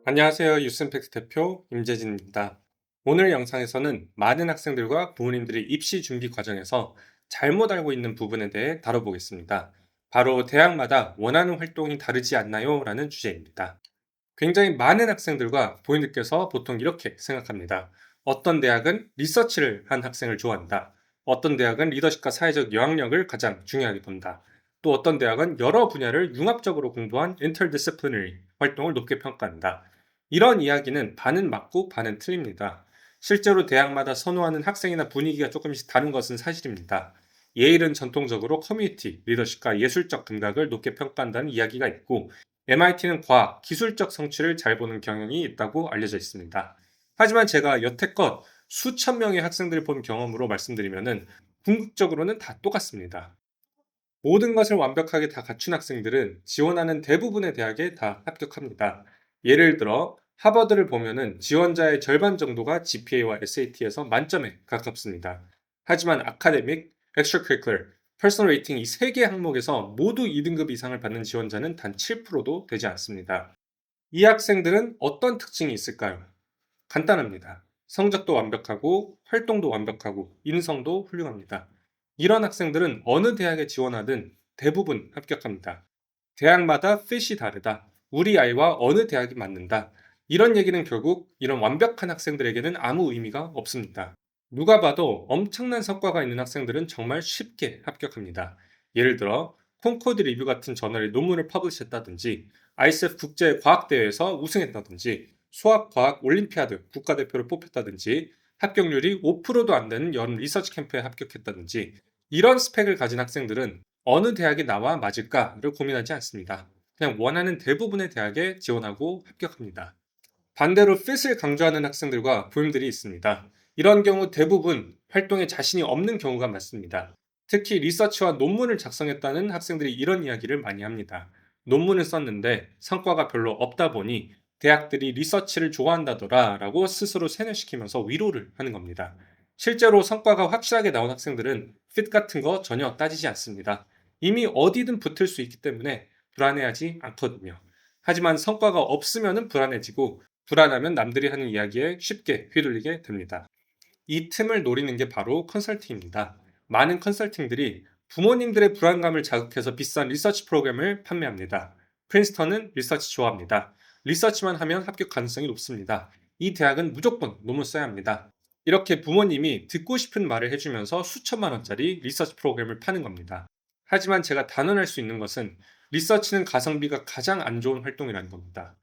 안녕하세요. 유스임팩트 대표 임재진입니다. 오늘 영상에서는 많은 학생들과 부모님들이 입시 준비 과정에서 잘못 알고 있는 부분에 대해 다뤄보겠습니다. 바로 대학마다 원하는 활동이 다르지 않나요? 라는 주제입니다. 굉장히 많은 학생들과 부모님들께서 보통 이렇게 생각합니다. 어떤 대학은 리서치를 한 학생을 좋아한다. 어떤 대학은 리더십과 사회적 영향력을 가장 중요하게 본다. 또 어떤 대학은 여러 분야를 융합적으로 공부한 interdisciplinary 활동을 높게 평가한다. 이런 이야기는 반은 맞고 반은 틀립니다. 실제로 대학마다 선호하는 학생이나 분위기가 조금씩 다른 것은 사실입니다. 예일은 전통적으로 커뮤니티, 리더십과 예술적 감각을 높게 평가한다는 이야기가 있고, MIT는 과학, 기술적 성취를 잘 보는 경향이 있다고 알려져 있습니다. 하지만 제가 여태껏 수천 명의 학생들을 본 경험으로 말씀드리면은 궁극적으로는 다 똑같습니다. 모든 것을 완벽하게 다 갖춘 학생들은 지원하는 대부분의 대학에 다 합격합니다. 예를 들어 하버드를 보면은 지원자의 절반 정도가 GPA와 SAT에서 만점에 가깝습니다. 하지만 아카데믹, extracurricular, personal rating 이 세 개 항목에서 모두 2등급 이상을 받는 지원자는 단 7%도 되지 않습니다. 이 학생들은 어떤 특징이 있을까요? 간단합니다. 성적도 완벽하고 활동도 완벽하고 인성도 훌륭합니다. 이런 학생들은 어느 대학에 지원하든 대부분 합격합니다. 대학마다 뜻이 다르다. 우리 아이와 어느 대학이 맞는다. 이런 얘기는 결국 이런 완벽한 학생들에게는 아무 의미가 없습니다. 누가 봐도 엄청난 성과가 있는 학생들은 정말 쉽게 합격합니다. 예를 들어 콩코드 리뷰 같은 저널에 논문을 퍼블리시했다든지 ISF 국제 과학대회에서 우승했다든지 수학 과학 올림피아드 국가대표를 뽑혔다든지 합격률이 5%도 안 되는 여름 리서치 캠프에 합격했다든지 이런 스펙을 가진 학생들은 어느 대학에 나와 맞을까를 고민하지 않습니다. 그냥 원하는 대부분의 대학에 지원하고 합격합니다. 반대로 fit을 강조하는 학생들과 부모님들이 있습니다. 이런 경우 대부분 활동에 자신이 없는 경우가 많습니다. 특히 리서치와 논문을 작성했다는 학생들이 이런 이야기를 많이 합니다. 논문을 썼는데 성과가 별로 없다 보니 대학들이 리서치를 좋아한다더라 라고 스스로 세뇌시키면서 위로를 하는 겁니다. 실제로 성과가 확실하게 나온 학생들은 fit 같은 거 전혀 따지지 않습니다. 이미 어디든 붙을 수 있기 때문에 불안해하지 않거든요. 하지만 성과가 없으면 불안해지고 불안하면 남들이 하는 이야기에 쉽게 휘둘리게 됩니다. 이 틈을 노리는 게 바로 컨설팅입니다. 많은 컨설팅들이 부모님들의 불안감을 자극해서 비싼 리서치 프로그램을 판매합니다. 프린스턴은 리서치 좋아합니다. 리서치만 하면 합격 가능성이 높습니다. 이 대학은 무조건 논문 써야 합니다. 이렇게 부모님이 듣고 싶은 말을 해주면서 수천만 원짜리 리서치 프로그램을 파는 겁니다. 하지만 제가 단언할 수 있는 것은 리서치는 가성비가 가장 안 좋은 활동이라는 겁니다.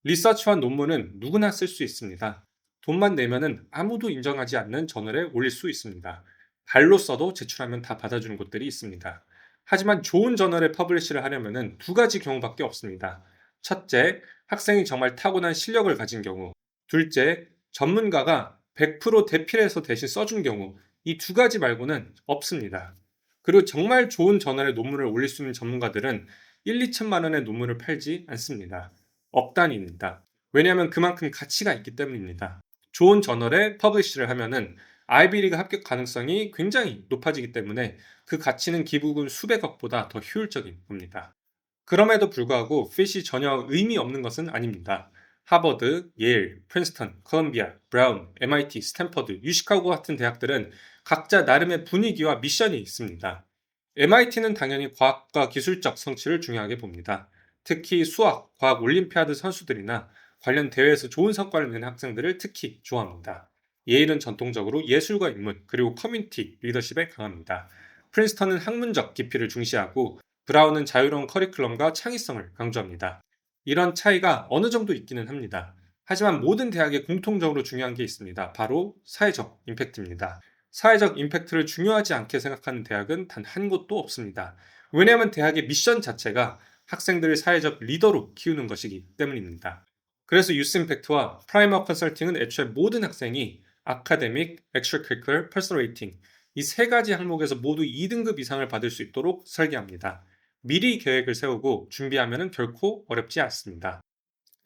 리서치와 논문은 누구나 쓸 수 있습니다. 돈만 내면은 아무도 인정하지 않는 저널에 올릴 수 있습니다. 발로 써도 제출하면 다 받아주는 곳들이 있습니다. 하지만 좋은 저널에 퍼블리시를 하려면은 두 가지 경우밖에 없습니다. 첫째, 학생이 정말 타고난 실력을 가진 경우. 둘째, 전문가가 100% 대필해서 대신 써준 경우. 이 두 가지 말고는 없습니다. 그리고 정말 좋은 저널에 논문을 올릴 수 있는 전문가들은 1, 2천만 원의 논문을 팔지 않습니다. 억 단위입니다. 왜냐하면 그만큼 가치가 있기 때문입니다. 좋은 저널에 퍼블리시를 하면은 아이비리그 합격 가능성이 굉장히 높아지기 때문에 그 가치는 기부금 수백억보다 더 효율적인 겁니다. 그럼에도 불구하고 핏이 전혀 의미 없는 것은 아닙니다. 하버드, 예일, 프린스턴, 컬럼비아, 브라운, MIT, 스탠퍼드, 유시카고 같은 대학들은 각자 나름의 분위기와 미션이 있습니다. MIT는 당연히 과학과 기술적 성취를 중요하게 봅니다. 특히 수학, 과학 올림피아드 선수들이나 관련 대회에서 좋은 성과를 내는 학생들을 특히 좋아합니다. 예일은 전통적으로 예술과 인문, 그리고 커뮤니티, 리더십에 강합니다. 프린스턴은 학문적 깊이를 중시하고 브라운은 자유로운 커리큘럼과 창의성을 강조합니다. 이런 차이가 어느 정도 있기는 합니다. 하지만 모든 대학에 공통적으로 중요한 게 있습니다. 바로 사회적 임팩트입니다. 사회적 임팩트를 중요하지 않게 생각하는 대학은 단 한 곳도 없습니다. 왜냐하면 대학의 미션 자체가 학생들을 사회적 리더로 키우는 것이기 때문입니다. 그래서 유스 임팩트와 프라이머 컨설팅은 애초에 모든 학생이 아카데믹, extracurricular, personal rating 이 세 가지 항목에서 모두 2등급 이상을 받을 수 있도록 설계합니다. 미리 계획을 세우고 준비하면 결코 어렵지 않습니다.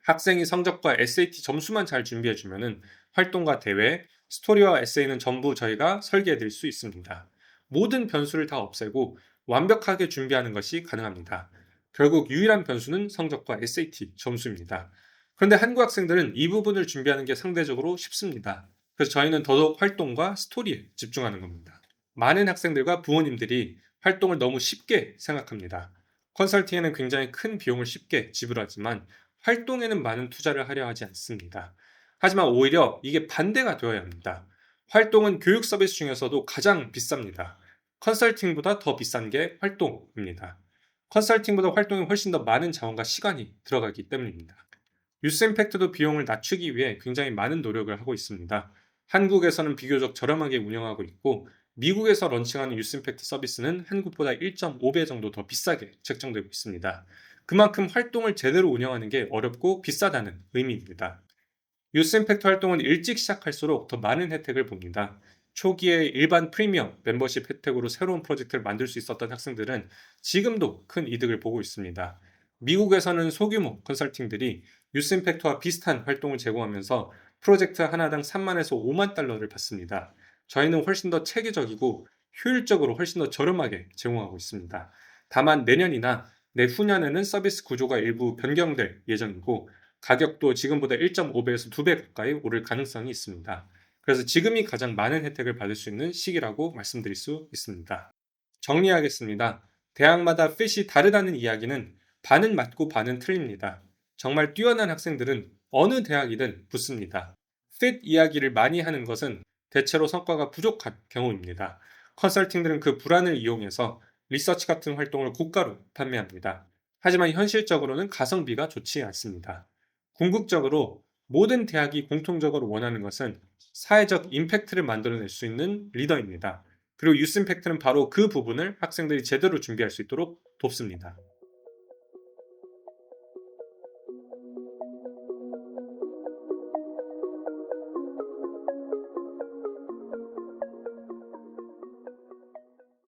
학생이 성적과 SAT 점수만 잘 준비해주면 활동과 대회, 스토리와 에세이는 전부 저희가 설계해 드릴 수 있습니다. 모든 변수를 다 없애고 완벽하게 준비하는 것이 가능합니다. 결국 유일한 변수는 성적과 SAT 점수입니다. 그런데 한국 학생들은 이 부분을 준비하는 게 상대적으로 쉽습니다. 그래서 저희는 더더욱 활동과 스토리에 집중하는 겁니다. 많은 학생들과 부모님들이 활동을 너무 쉽게 생각합니다. 컨설팅에는 굉장히 큰 비용을 쉽게 지불하지만 활동에는 많은 투자를 하려 하지 않습니다. 하지만 오히려 이게 반대가 되어야 합니다. 활동은 교육 서비스 중에서도 가장 비쌉니다. 컨설팅보다 더 비싼 게 활동입니다. 컨설팅보다 활동에 훨씬 더 많은 자원과 시간이 들어가기 때문입니다. 뉴스임팩트도 비용을 낮추기 위해 굉장히 많은 노력을 하고 있습니다. 한국에서는 비교적 저렴하게 운영하고 있고 미국에서 런칭하는 뉴스임팩트 서비스는 한국보다 1.5배 정도 더 비싸게 책정되고 있습니다. 그만큼 활동을 제대로 운영하는 게 어렵고 비싸다는 의미입니다. 뉴스임팩트 활동은 일찍 시작할수록 더 많은 혜택을 봅니다. 초기에 일반 프리미엄 멤버십 혜택으로 새로운 프로젝트를 만들 수 있었던 학생들은 지금도 큰 이득을 보고 있습니다. 미국에서는 소규모 컨설팅들이 뉴스임팩트와 비슷한 활동을 제공하면서 프로젝트 하나당 3만에서 5만 달러를 받습니다. 저희는 훨씬 더 체계적이고 효율적으로 훨씬 더 저렴하게 제공하고 있습니다. 다만 내년이나 내후년에는 서비스 구조가 일부 변경될 예정이고 가격도 지금보다 1.5배에서 2배 가까이 오를 가능성이 있습니다. 그래서 지금이 가장 많은 혜택을 받을 수 있는 시기라고 말씀드릴 수 있습니다. 정리하겠습니다. 대학마다 핏이 다르다는 이야기는 반은 맞고 반은 틀립니다. 정말 뛰어난 학생들은 어느 대학이든 붙습니다. fit 이야기를 많이 하는 것은 대체로 성과가 부족한 경우입니다. 컨설팅들은 그 불안을 이용해서 리서치 같은 활동을 고가로 판매합니다. 하지만 현실적으로는 가성비가 좋지 않습니다. 궁극적으로 모든 대학이 공통적으로 원하는 것은 사회적 임팩트를 만들어낼 수 있는 리더입니다. 그리고 유스 임팩트는 바로 그 부분을 학생들이 제대로 준비할 수 있도록 돕습니다.